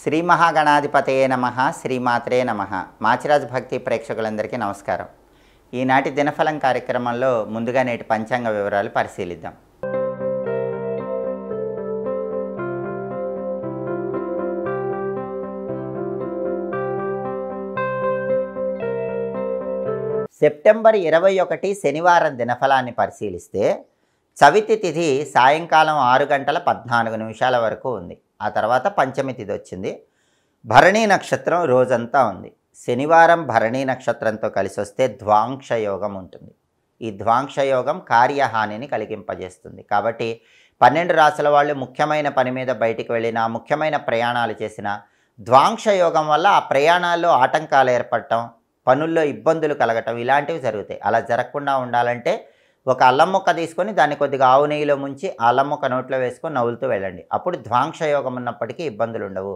శ్రీ మహాగణాధిపతయే నమః, శ్రీమాత్రే నమః. మాచిరాజు భక్తి ప్రేక్షకులందరికీ నమస్కారం. ఈనాటి దినఫలం కార్యక్రమంలో ముందుగా నేటి పంచాంగ వివరాలు పరిశీలిద్దాం. సెప్టెంబర్ 21 శనివారం దినఫలాన్ని పరిశీలిస్తే చవితి తిథి సాయంకాలం 6 గంటల 14 నిమిషాల వరకు ఉంది. ఆ తర్వాత పంచమి తిథి వచ్చింది. భరణీ నక్షత్రం రోజంతా ఉంది. శనివారం భరణీ నక్షత్రంతో కలిసి వస్తే ద్వాంక్ష యోగం ఉంటుంది. ఈ ద్వాంక్ష యోగం కార్యహానిని కలిగింపజేస్తుంది. కాబట్టి 12 రాశుల వాళ్ళు ముఖ్యమైన పని మీద బయటికి వెళ్ళినా, ముఖ్యమైన ప్రయాణాలు చేసినా ద్వాంక్ష యోగం వల్ల ఆ ప్రయాణాల్లో ఆటంకాలు ఏర్పడటం, పనుల్లో ఇబ్బందులు కలగటం ఇలాంటివి జరుగుతాయి. అలా జరగకుండా ఉండాలంటే ఒక అల్లం ముక్క తీసుకొని దాన్ని కొద్దిగా ఆవు నెయ్యిలో ముంచి ఆ అల్లం ముక్క నోట్లో వేసుకొని నవ్వులుతూ వెళ్ళండి. అప్పుడు ద్వాంక్ష యోగం ఉన్నప్పటికీ ఇబ్బందులు ఉండవు,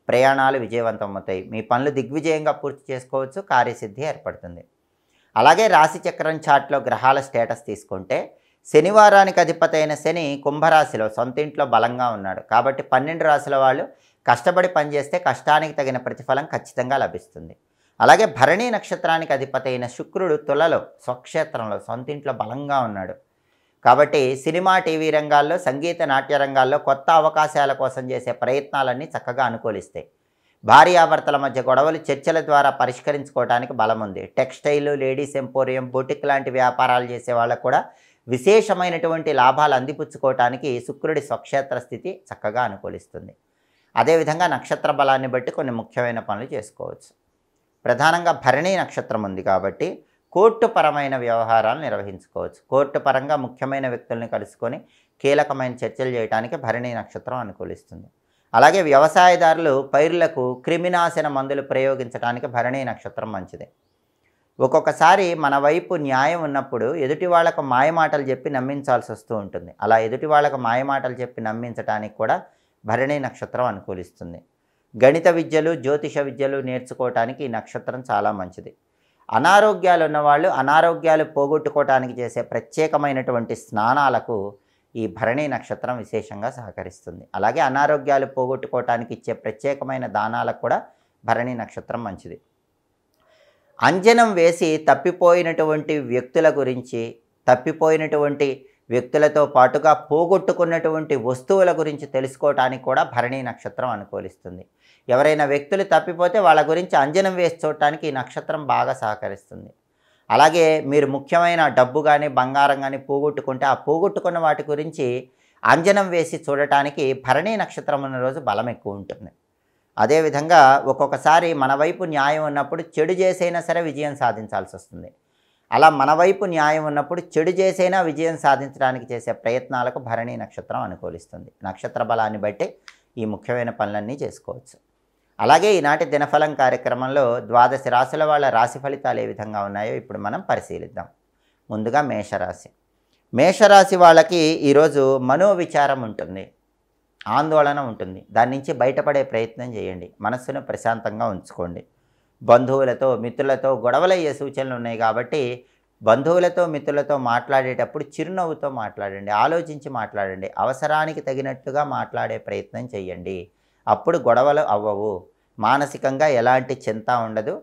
ప్రయాణాలు విజయవంతం అవుతాయి, మీ పనులు దిగ్విజయంగా పూర్తి చేసుకోవచ్చు, కార్యసిద్ధి ఏర్పడుతుంది. అలాగే రాశి చక్రం చార్ట్లో గ్రహాల స్టేటస్ తీసుకుంటే శనివారానికి అధిపతి అయిన శని కుంభరాశిలో సొంతింట్లో బలంగా ఉన్నాడు. కాబట్టి 12 రాశుల వాళ్ళు కష్టపడి పనిచేస్తే కష్టానికి తగిన ప్రతిఫలం ఖచ్చితంగా లభిస్తుంది. అలాగే భరణీ నక్షత్రానికి అధిపతి అయిన శుక్రుడు తులలో స్వక్షేత్రంలో సొంతింట్లో బలంగా ఉన్నాడు. కాబట్టి సినిమా, టీవీ రంగాల్లో, సంగీత, నాట్య రంగాల్లో కొత్త అవకాశాల కోసం చేసే ప్రయత్నాలన్నీ చక్కగా అనుకూలిస్తాయి. భార్యాభర్తల మధ్య గొడవలు చర్చల ద్వారా పరిష్కరించుకోవడానికి బలం ఉంది. టెక్స్టైల్, లేడీస్ ఎంపోరియం, బొటిక్ లాంటి వ్యాపారాలు చేసే వాళ్ళకు కూడా విశేషమైనటువంటి లాభాలు అందిపుచ్చుకోవటానికి శుక్రుడి స్వక్షేత్ర స్థితి చక్కగా అనుకూలిస్తుంది. అదేవిధంగా నక్షత్ర బలాన్ని బట్టి కొన్ని ముఖ్యమైన పనులు చేసుకోవచ్చు. ప్రధానంగా భరణీ నక్షత్రం ఉంది కాబట్టి కోర్టు పరమైన వ్యవహారాలు నిర్వహించుకోవచ్చు. కోర్టు పరంగా ముఖ్యమైన వ్యక్తుల్ని కలుసుకొని కీలకమైన చర్చలు చేయడానికి భరణీ నక్షత్రం అనుకూలిస్తుంది. అలాగే వ్యవసాయదారులు పైర్లకు క్రిమినాశన మందులు ప్రయోగించడానికి భరణీ నక్షత్రం మంచిది. ఒక్కొక్కసారి మన వైపు న్యాయం ఉన్నప్పుడు ఎదుటి వాళ్ళకు మాయమాటలు చెప్పి నమ్మించాల్సి వస్తూ ఉంటుంది. అలా ఎదుటి వాళ్ళకు మాయమాటలు చెప్పి నమ్మించడానికి కూడా భరణీ నక్షత్రం అనుకూలిస్తుంది. గణిత విద్యలు, జ్యోతిష విద్యలు నేర్చుకోవటానికి ఈ నక్షత్రం చాలా మంచిది. అనారోగ్యాలు ఉన్నవాళ్ళు అనారోగ్యాలు పోగొట్టుకోవటానికి చేసే ప్రత్యేకమైనటువంటి స్నానాలకు ఈ భరణీ నక్షత్రం విశేషంగా సహకరిస్తుంది. అలాగే అనారోగ్యాలు పోగొట్టుకోవటానికి ఇచ్చే ప్రత్యేకమైన దానాలకు కూడా భరణీ నక్షత్రం మంచిది. అంజనం వేసి తప్పిపోయినటువంటి వ్యక్తుల గురించి, తప్పిపోయినటువంటి వ్యక్తులతో పాటుగా పోగొట్టుకున్నటువంటి వస్తువుల గురించి తెలుసుకోవటానికి కూడా భరణీ నక్షత్రం అనుకూలిస్తుంది. ఎవరైనా వ్యక్తులు తప్పిపోతే వాళ్ళ గురించి అంజనం వేసి చూడటానికి ఈ నక్షత్రం బాగా సహకరిస్తుంది. అలాగే మీరు ముఖ్యమైన డబ్బు కానీ, బంగారం కానీ పోగొట్టుకుంటే ఆ పోగొట్టుకున్న వాటి గురించి అంజనం వేసి చూడటానికి భరణీ నక్షత్రం ఉన్న రోజు బలం ఎక్కువ ఉంటుంది. అదేవిధంగా ఒక్కొక్కసారి మన వైపు న్యాయం ఉన్నప్పుడు చెడు చేసైనా సరే విజయం సాధించాల్సి వస్తుంది. అలా మన వైపు న్యాయం ఉన్నప్పుడు చెడు చేసైనా విజయం సాధించడానికి చేసే ప్రయత్నాలకు భరణీ నక్షత్రం అనుకూలిస్తుంది. నక్షత్ర బలాన్ని బట్టి ఈ ముఖ్యమైన పనులన్నీ చేసుకోవచ్చు. అలాగే ఈనాటి దినఫలం కార్యక్రమంలో 12 రాశుల వాళ్ళ రాశి ఫలితాలు ఏ విధంగా ఉన్నాయో ఇప్పుడు మనం పరిశీలిద్దాం. ముందుగా మేషరాశి. మేషరాశి వాళ్ళకి ఈరోజు మనోవిచారం ఉంటుంది, ఆందోళన ఉంటుంది. దాని నుంచి బయటపడే ప్రయత్నం చేయండి. మనస్సును ప్రశాంతంగా ఉంచుకోండి. బంధువులతో, మిత్రులతో గొడవలయ్యే సూచనలు ఉన్నాయి కాబట్టి బంధువులతో, మిత్రులతో మాట్లాడేటప్పుడు చిరునవ్వుతో మాట్లాడండి, ఆలోచించి మాట్లాడండి. అవసరానికి తగినట్టుగా మాట్లాడే ప్రయత్నం చేయండి. అప్పుడు గొడవలు అవ్వవు. మానసికంగా ఎలాంటి చింత ఉండదు.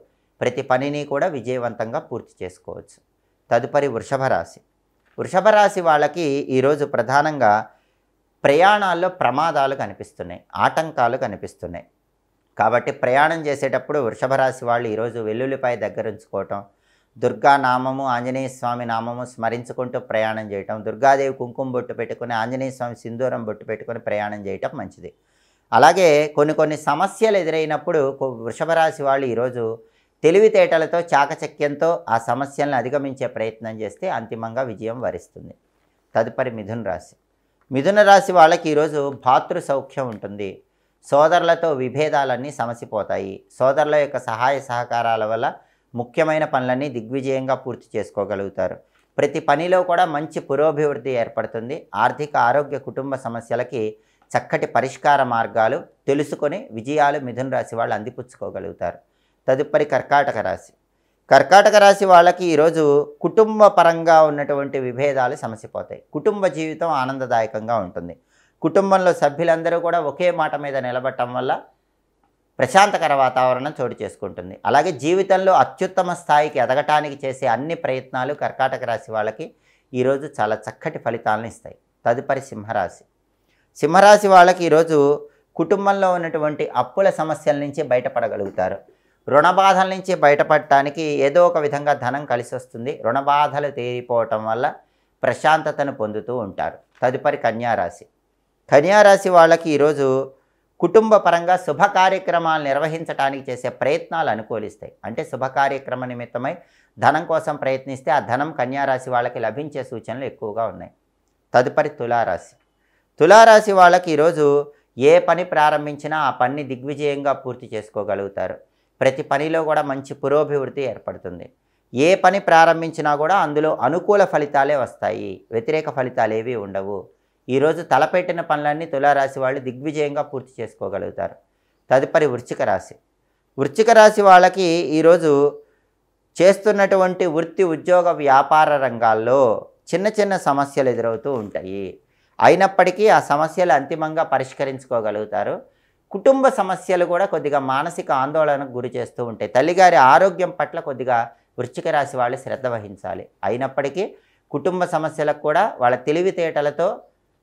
ప్రతి పనిని కూడా విజయవంతంగా పూర్తి చేసుకోవచ్చు. తదుపరి వృషభ రాశి. వృషభ రాశి వాళ్ళకి ఈరోజు ప్రధానంగా ప్రయాణాల్లో ప్రమాదాలు కనిపిస్తున్నాయి, ఆటంకాలు కనిపిస్తున్నాయి. కాబట్టి ప్రయాణం చేసేటప్పుడు వృషభ రాశి వాళ్ళు ఈరోజు వెల్లుల్లిపాయ దగ్గర ఉంచుకోవటం, దుర్గా నామము, ఆంజనేయ స్వామి నామము స్మరించుకుంటూ ప్రయాణం చేయటం, దుర్గాదేవి కుంకుమ బొట్టు పెట్టుకుని, ఆంజనేయ స్వామి సింధూరం బొట్టు పెట్టుకుని ప్రయాణం చేయటం మంచిది. అలాగే కొన్ని సమస్యలు ఎదురైనప్పుడు వృషభ రాశి వాళ్ళు ఈరోజు తెలివితేటలతో, చాకచక్యంతో ఆ సమస్యలను అధిగమించే ప్రయత్నం చేస్తే అంతిమంగా విజయం వరిస్తుంది. తదుపరి మిథున రాశి. మిథున రాశి వాళ్ళకి ఈరోజు భాతృ సౌఖ్యం ఉంటుంది. సోదరులతో విభేదాలన్నీ సమసిపోతాయి. సోదరుల యొక్క సహాయ సహకారాల వల్ల ముఖ్యమైన పనులన్నీ దిగ్విజయంగా పూర్తి చేసుకోగలుగుతారు. ప్రతి పనిలో కూడా మంచి పురోభివృద్ధి ఏర్పడుతుంది. ఆర్థిక, ఆరోగ్య, కుటుంబ సమస్యలకి చక్కటి పరిష్కార మార్గాలు తెలుసుకొని విజయాలు మిథున రాశి వాళ్ళు అందిపుచ్చుకోగలుగుతారు. తదుపరి కర్కాటక రాశి. కర్కాటక రాశి వాళ్ళకి ఈరోజు కుటుంబ పరంగా ఉన్నటువంటి విభేదాలు సమసిపోతాయి. కుటుంబ జీవితం ఆనందదాయకంగా ఉంటుంది. కుటుంబంలో సభ్యులందరూ కూడా ఒకే మాట మీద నిలబడటం వల్ల ప్రశాంతకర వాతావరణం చోటు చేసుకుంటుంది. అలాగే జీవితంలో అత్యుత్తమ స్థాయికి ఎదగటానికి చేసే అన్ని ప్రయత్నాలు కర్కాటక రాశి వాళ్ళకి ఈరోజు చాలా చక్కటి ఫలితాలను ఇస్తాయి. తదుపరి సింహరాశి. సింహరాశి వాళ్ళకి ఈరోజు కుటుంబంలో ఉన్నటువంటి అప్పుల సమస్యల నుంచి బయటపడగలుగుతారు. రుణ బాధల నుంచి బయటపడటానికి ఏదో ఒక విధంగా ధనం కలిసి వస్తుంది. రుణ బాధలు తీరిపోవటం వల్ల ప్రశాంతతను పొందుతూ ఉంటారు. తదుపరి కన్యారాశి. కన్యారాశి వాళ్ళకి ఈరోజు కుటుంబ పరంగా శుభ కార్యక్రమాలు నిర్వహించడానికి చేసే ప్రయత్నాలు అనుకూలిస్తాయి. అంటే శుభ కార్యక్రమ నిమిత్తమై ధనం కోసం ప్రయత్నిస్తే ఆ ధనం కన్యారాశి వాళ్ళకి లభించే సూచనలు ఎక్కువగా ఉన్నాయి. తదుపరి తులారాశి. తులారాశి వాళ్ళకి ఈరోజు ఏ పని ప్రారంభించినా ఆ పని దిగ్విజయంగా పూర్తి చేసుకోగలుగుతారు. ప్రతి పనిలో కూడా మంచి పురోభివృద్ధి ఏర్పడుతుంది. ఏ పని ప్రారంభించినా కూడా అందులో అనుకూల ఫలితాలే వస్తాయి, వ్యతిరేక ఫలితాలు ఏవి ఉండవు. ఈరోజు తలపెట్టిన పనులన్నీ తులారాశి వాళ్ళు దిగ్విజయంగా పూర్తి చేసుకోగలుగుతారు. తదుపరి వృశ్చిక రాశి. వృశ్చిక రాశి వాళ్ళకి ఈరోజు చేస్తున్నటువంటి వృత్తి, ఉద్యోగ, వ్యాపార రంగాల్లో చిన్న చిన్న సమస్యలు ఎదురవుతూ ఉంటాయి. అయినప్పటికీ ఆ సమస్యలు అంతిమంగా పరిష్కరించుకోగలుగుతారు. కుటుంబ సమస్యలు కూడా కొద్దిగా మానసిక ఆందోళనకు గురి చేస్తూ ఉంటాయి. తల్లిగారి ఆరోగ్యం పట్ల కొద్దిగా వృశ్చిక రాశి వాళ్ళు శ్రద్ధ వహించాలి. అయినప్పటికీ కుటుంబ సమస్యలకు కూడా వాళ్ళ తెలివితేటలతో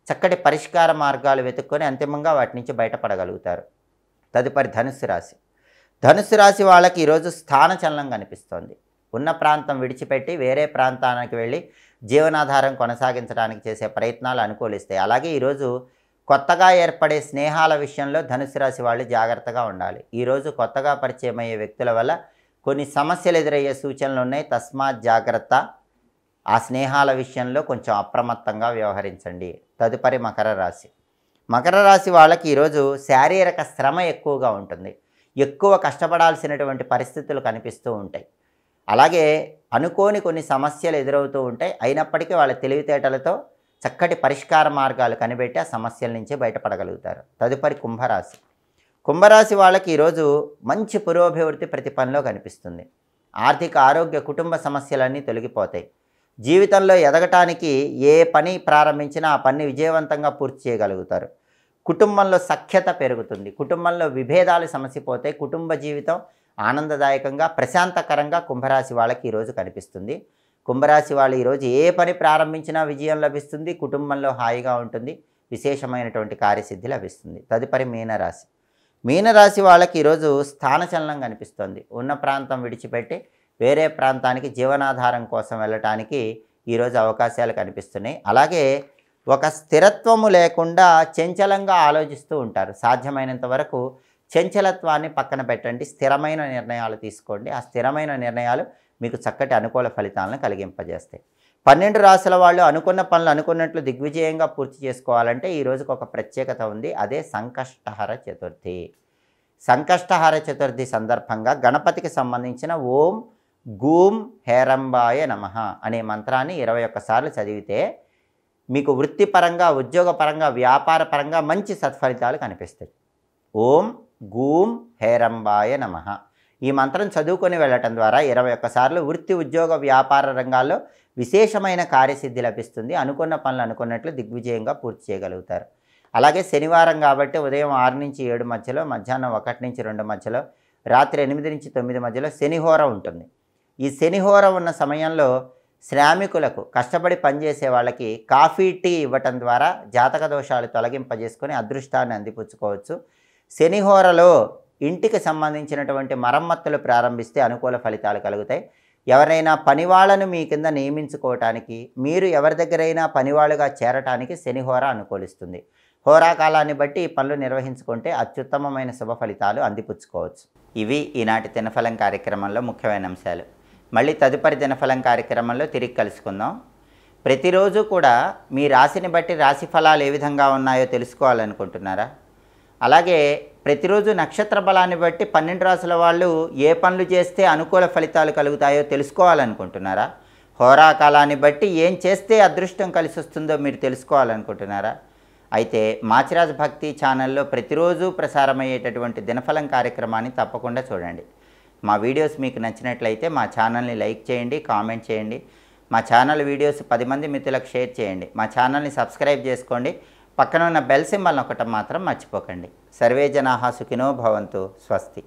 చక్కటి పరిష్కార మార్గాలు వెతుక్కొని అంతిమంగా వాటి నుంచి బయటపడగలుగుతారు. తదుపరి ధనుస్సు రాశి. ధనుస్సు రాశి వాళ్ళకి ఈరోజు స్థానచలనం కనిపిస్తోంది. ఉన్న ప్రాంతం విడిచిపెట్టి వేరే ప్రాంతానికి వెళ్ళి జీవనాధారం కొనసాగించడానికి చేసే ప్రయత్నాలు అనుకూలిస్తాయి. అలాగే ఈరోజు కొత్తగా ఏర్పడే స్నేహాల విషయంలో ధనుసు రాశి వాళ్ళు జాగ్రత్తగా ఉండాలి. ఈరోజు కొత్తగా పరిచయం అయ్యే వ్యక్తుల వల్ల కొన్ని సమస్యలు ఎదురయ్యే సూచనలు ఉన్నాయి. తస్మాత్ జాగ్రత్త. ఆ స్నేహాల విషయంలో కొంచెం అప్రమత్తంగా వ్యవహరించండి. తదుపరి మకర రాశి. మకర రాశి వాళ్ళకి ఈరోజు శారీరక శ్రమ ఎక్కువగా ఉంటుంది. ఎక్కువ కష్టపడాల్సినటువంటి పరిస్థితులు కనిపిస్తూ ఉంటాయి. అలాగే అనుకోని కొన్ని సమస్యలు ఎదురవుతూ ఉంటాయి. అయినప్పటికీ వాళ్ళ తెలివితేటలతో చక్కటి పరిష్కార మార్గాలు కనిపెట్టి ఆ సమస్యల నుంచి బయటపడగలుగుతారు. తదుపరి కుంభరాశి. కుంభరాశి వాళ్ళకి ఈరోజు మంచి పురోభివృద్ధి ప్రతి పనిలో కనిపిస్తుంది. ఆర్థిక, ఆరోగ్య, కుటుంబ సమస్యలన్నీ తొలగిపోతాయి. జీవితంలో ఎదగటానికి ఏ పని ప్రారంభించినా ఆ పని విజయవంతంగా పూర్తి చేయగలుగుతారు. కుటుంబంలో సఖ్యత పెరుగుతుంది. కుటుంబంలో విభేదాలు సమసిపోతాయి. కుటుంబ జీవితం ఆనందదాయకంగా, ప్రశాంతకరంగా కుంభరాశి వాళ్ళకి ఈరోజు కనిపిస్తుంది. కుంభరాశి వాళ్ళు ఈరోజు ఏ పని ప్రారంభించినా విజయం లభిస్తుంది. కుటుంబంలో హాయిగా ఉంటుంది. విశేషమైనటువంటి కార్యసిద్ధి లభిస్తుంది. తదుపరి మీనరాశి. మీనరాశి వాళ్ళకి ఈరోజు స్థానచలనం కనిపిస్తుంది. ఉన్న ప్రాంతం విడిచిపెట్టి వేరే ప్రాంతానికి జీవనాధారం కోసం వెళ్ళటానికి ఈరోజు అవకాశాలు కనిపిస్తున్నాయి. అలాగే ఒక స్థిరత్వము లేకుండా చంచలంగా ఆలోచిస్తూ ఉంటారు. సాధ్యమైనంత వరకు చంచలత్వాన్ని పక్కన పెట్టండి. స్థిరమైన నిర్ణయాలు తీసుకోండి. ఆ స్థిరమైన నిర్ణయాలు మీకు చక్కటి అనుకూల ఫలితాలను కలిగింపజేస్తాయి. 12 రాశుల వాళ్ళు అనుకున్న పనులు అనుకున్నట్లు దిగ్విజయంగా పూర్తి చేసుకోవాలంటే ఈ రోజుకు ఒక ప్రత్యేకత ఉంది. అదే సంకష్టహర చతుర్థి. సంకష్టహర చతుర్థి సందర్భంగా గణపతికి సంబంధించిన ఓం గూం హేరంబాయ నమః అనే మంత్రాన్ని 21 సార్లు చదివితే మీకు వృత్తిపరంగా, ఉద్యోగపరంగా, వ్యాపారపరంగా మంచి సత్ఫలితాలు కనిపిస్తాయి. ఓం గూం హేరంబాయ నమః ఈ మంత్రం చదువుకొని వెళ్ళటం ద్వారా 21 సార్లు వృత్తి, ఉద్యోగ, వ్యాపార రంగాల్లో విశేషమైన కార్యసిద్ధి లభిస్తుంది. అనుకున్న పనులు అనుకున్నట్లు దిగ్విజయంగా పూర్తి చేయగలుగుతారు. అలాగే శనివారం కాబట్టి ఉదయం 6 నుంచి 7 మధ్యలో, మధ్యాహ్నం 1 నుంచి 2 మధ్యలో, రాత్రి 8 నుంచి 9 మధ్యలో శనిహోర ఉంటుంది. ఈ శనిహోర ఉన్న సమయంలో శ్రామికులకు, కష్టపడి పనిచేసే వాళ్ళకి కాఫీ, టీ ఇవ్వటం ద్వారా జాతక దోషాలు తొలగింపజేసుకొని అదృష్టాన్ని అందిపుచ్చుకోవచ్చు. శనిహోరలో ఇంటికి సంబంధించినటువంటి మరమ్మతులు ప్రారంభిస్తే అనుకూల ఫలితాలు కలుగుతాయి. ఎవరైనా పనివాళ్ళను మీ కింద నియమించుకోవటానికి, మీరు ఎవరి దగ్గరైనా పనివాళ్ళుగా చేరటానికి శనిహోర అనుకూలిస్తుంది. హోరాకాలాన్ని బట్టి ఈ పనులు నిర్వహించుకుంటే అత్యుత్తమమైన శుభ ఫలితాలు అందిపుచ్చుకోవచ్చు. ఇవి ఈనాటి దినఫలం కార్యక్రమంలో ముఖ్యమైన అంశాలు. మళ్ళీ తదుపరి దినఫలం కార్యక్రమంలో తిరిగి కలుసుకుందాం. ప్రతిరోజు కూడా మీ రాశిని బట్టి రాశి ఫలాలు ఏ విధంగా ఉన్నాయో తెలుసుకోవాలనుకుంటున్నారా? అలాగే ప్రతిరోజు నక్షత్ర బలాన్ని బట్టి 12 రాశుల వాళ్ళు ఏ పనులు చేస్తే అనుకూల ఫలితాలు కలుగుతాయో తెలుసుకోవాలనుకుంటున్నారా? హోరాకాలాన్ని బట్టి ఏం చేస్తే అదృష్టం కలిసి వస్తుందో మీరు తెలుసుకోవాలనుకుంటున్నారా? అయితే మాచిరాజ్ భక్తి ఛానల్లో ప్రతిరోజు ప్రసారమయ్యేటటువంటి దినఫలం కార్యక్రమాన్ని తప్పకుండా చూడండి. మా వీడియోస్ మీకు నచ్చినట్లయితే మా ఛానల్ని లైక్ చేయండి, కామెంట్ చేయండి. మా ఛానల్ వీడియోస్ 10 మంది మిత్రులకు షేర్ చేయండి. మా ఛానల్ని సబ్స్క్రైబ్ చేసుకోండి. పక్కన ఉన్న బెల్ సింబల్ నొక్కటం మాత్రం మర్చిపోకండి. సర్వే జనాః సుఖినో భవంతు. స్వస్తి.